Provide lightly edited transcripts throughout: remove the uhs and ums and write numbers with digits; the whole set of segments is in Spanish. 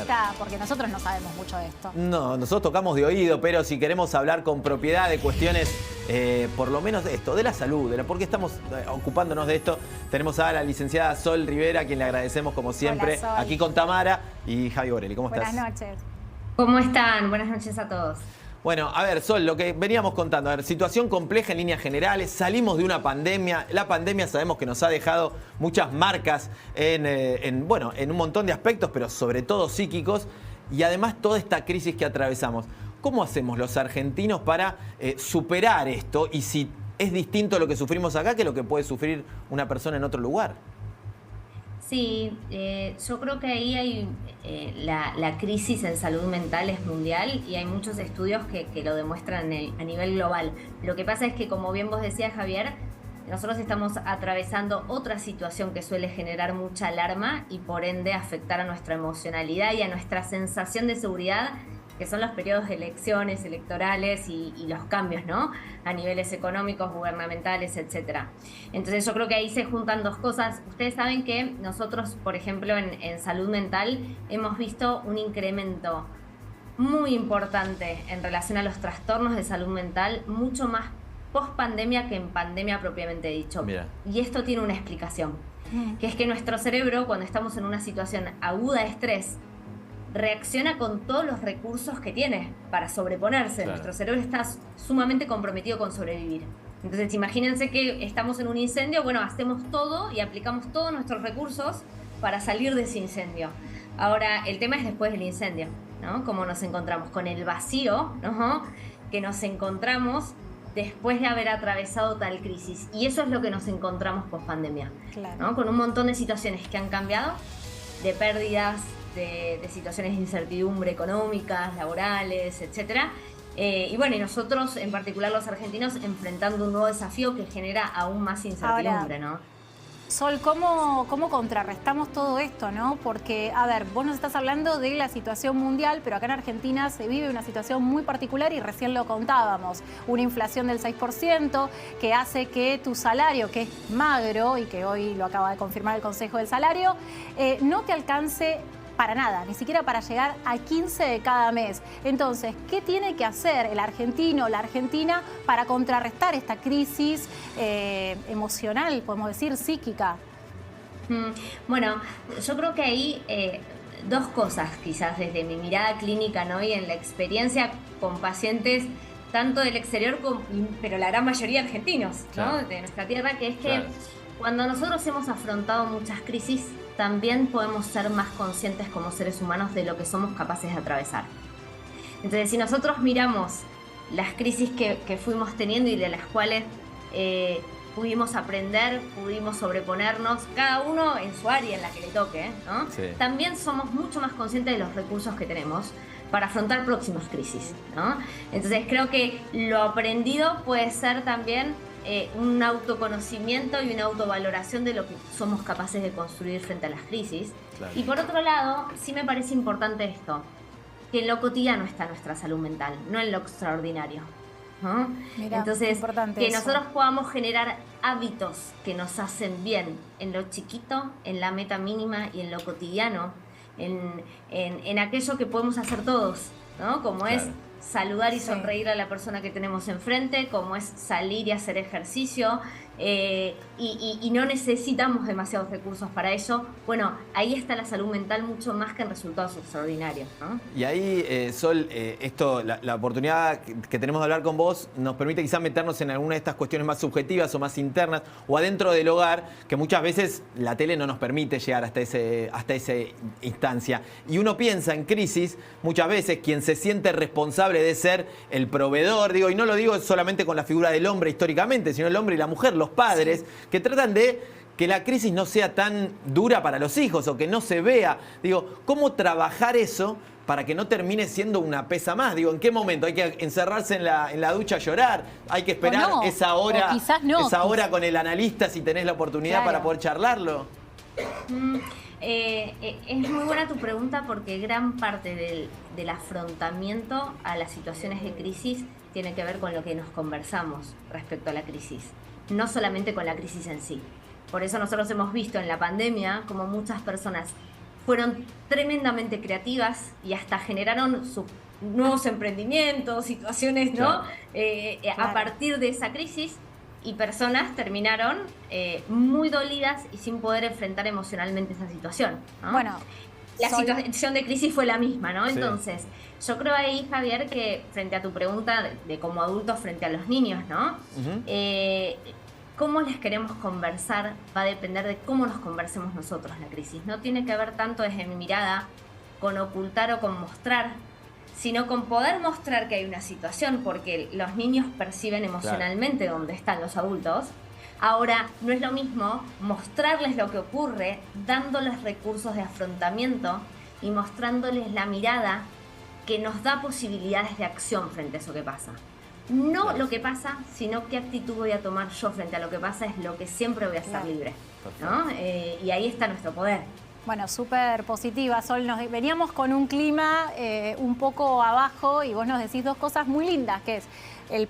especialista, porque nosotros no sabemos mucho de esto. No, nosotros tocamos de oído, pero si queremos hablar con propiedad de cuestiones, por lo menos de esto, de la salud, porque estamos ocupándonos de esto, tenemos a la licenciada Sol Rivera, a quien le agradecemos como siempre, Hola, Sol. aquí con Tamara y Javi Borelli. ¿Cómo estás? Buenas noches. ¿Cómo están? Buenas noches a todos. Bueno, a ver, Sol, lo que veníamos contando, a ver, situación compleja en líneas generales, salimos de una pandemia, la pandemia sabemos que nos ha dejado muchas marcas en un montón de aspectos, pero sobre todo psíquicos, y además toda esta crisis que atravesamos. ¿Cómo hacemos los argentinos para superar esto y si es distinto lo que sufrimos acá que lo que puede sufrir una persona en otro lugar? Sí, yo creo que ahí hay la crisis en salud mental es mundial y hay muchos estudios que lo demuestran a nivel global. Lo que pasa es que, como bien vos decías, Javier, nosotros estamos atravesando otra situación que suele generar mucha alarma y por ende afectar a nuestra emocionalidad y a nuestra sensación de seguridad, que son los periodos de elecciones, electorales y los cambios, ¿no? A niveles económicos, gubernamentales, etcétera. Entonces yo creo que ahí se juntan dos cosas. Ustedes saben que nosotros, por ejemplo, en salud mental hemos visto un incremento muy importante en relación a los trastornos de salud mental, mucho más post pandemia que en pandemia propiamente dicho. Mira. Y esto tiene una explicación, que es que nuestro cerebro, cuando estamos en una situación aguda de estrés, reacciona con todos los recursos que tiene para sobreponerse. Claro. Nuestro cerebro está sumamente comprometido con sobrevivir. Entonces, imagínense que estamos en un incendio, bueno, hacemos todo y aplicamos todos nuestros recursos para salir de ese incendio. Ahora, el tema es después del incendio, ¿no? Cómo nos encontramos con el vacío, ¿no? Que nos encontramos después de haber atravesado tal crisis. Y eso es lo que nos encontramos post pandemia, claro, ¿no? Con un montón de situaciones que han cambiado, de pérdidas, de situaciones de incertidumbre económicas, laborales, etcétera. Y bueno, y nosotros, en particular los argentinos, enfrentando un nuevo desafío que genera aún más incertidumbre. Ahora, ¿no? Sol, ¿cómo contrarrestamos todo esto, no? Porque, a ver, vos nos estás hablando de la situación mundial, pero acá en Argentina se vive una situación muy particular y recién lo contábamos. Una inflación del 6% que hace que tu salario, que es magro y que hoy lo acaba de confirmar el Consejo del Salario, no te alcance para nada, ni siquiera para llegar a 15 de cada mes. Entonces, ¿qué tiene que hacer el argentino o la argentina para contrarrestar esta crisis emocional, podemos decir, psíquica? Bueno, yo creo que hay dos cosas, quizás desde mi mirada clínica, ¿no? Y en la experiencia con pacientes tanto del exterior, pero la gran mayoría argentinos, ¿no? Claro. De nuestra tierra, que es que claro, cuando nosotros hemos afrontado muchas crisis, también podemos ser más conscientes como seres humanos de lo que somos capaces de atravesar. Entonces, si nosotros miramos las crisis que fuimos teniendo y de las cuales pudimos aprender, pudimos sobreponernos, cada uno en su área en la que le toque, ¿no? Sí. También somos mucho más conscientes de los recursos que tenemos para afrontar próximas crisis, ¿no? Entonces, creo que lo aprendido puede ser también un autoconocimiento y una autovaloración de lo que somos capaces de construir frente a las crisis. Claro. Y por otro lado, sí me parece importante esto, que en lo cotidiano está nuestra salud mental, no en lo extraordinario, ¿no? Mirá, entonces, que eso, nosotros podamos generar hábitos que nos hacen bien en lo chiquito, en la meta mínima y en lo cotidiano, en aquello que podemos hacer todos, ¿no? Como claro, es saludar y sonreír a la persona que tenemos enfrente, como es salir y hacer ejercicio, y no necesitamos demasiados recursos para ello. Bueno, ahí está la salud mental mucho más que en resultados extraordinarios, ¿no? Y ahí, Sol, la oportunidad que tenemos de hablar con vos nos permite quizás meternos en alguna de estas cuestiones más subjetivas o más internas o adentro del hogar, que muchas veces la tele no nos permite llegar hasta esa instancia. Y uno piensa en crisis, muchas veces quien se siente responsable de ser el proveedor, digo, y no lo digo solamente con la figura del hombre históricamente, sino el hombre y la mujer, los padres, que tratan de que la crisis no sea tan dura para los hijos o que no se vea. Digo, ¿cómo trabajar eso para que no termine siendo una pesa más? Digo, ¿en qué momento? ¿Hay que encerrarse en la ducha a llorar? ¿Hay que esperar no, esa hora con el analista si tenés la oportunidad para poder charlarlo? Es muy buena tu pregunta porque gran parte del afrontamiento a las situaciones de crisis tiene que ver con lo que nos conversamos respecto a la crisis, no solamente con la crisis en sí. Por eso nosotros hemos visto en la pandemia como muchas personas fueron tremendamente creativas y hasta generaron sus nuevos emprendimientos, situaciones, ¿no? A partir de esa crisis, y personas terminaron muy dolidas y sin poder enfrentar emocionalmente esa situación, ¿no? Bueno, la situación de crisis fue la misma, ¿no? Sí. Entonces, yo creo ahí, Javier, que frente a tu pregunta de como adultos frente a los niños, ¿no? Cómo les queremos conversar va a depender de cómo nos conversemos nosotros la crisis. No tiene que ver tanto desde mi mirada con ocultar o con mostrar, sino con poder mostrar que hay una situación, porque los niños perciben emocionalmente dónde están los adultos. Ahora, no es lo mismo mostrarles lo que ocurre, dándoles recursos de afrontamiento y mostrándoles la mirada que nos da posibilidades de acción frente a eso que pasa. No lo que pasa, sino qué actitud voy a tomar yo frente a lo que pasa, es lo que siempre voy a estar libre, ¿no? Y ahí está nuestro poder. Bueno, súper positiva, Sol. Veníamos con un clima un poco abajo y vos nos decís dos cosas muy lindas, que es los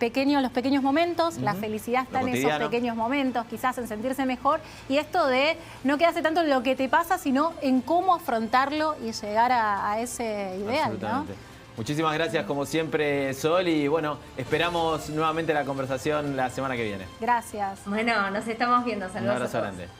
pequeños momentos, la felicidad está en esos pequeños momentos, quizás en sentirse mejor, y esto de no quedarse tanto en lo que te pasa, sino en cómo afrontarlo y llegar a ese ideal, ¿no? Muchísimas gracias, como siempre, Sol, y bueno, esperamos nuevamente la conversación la semana que viene. Gracias. Bueno, nos estamos viendo. Saludos. Un abrazo a todos. grande.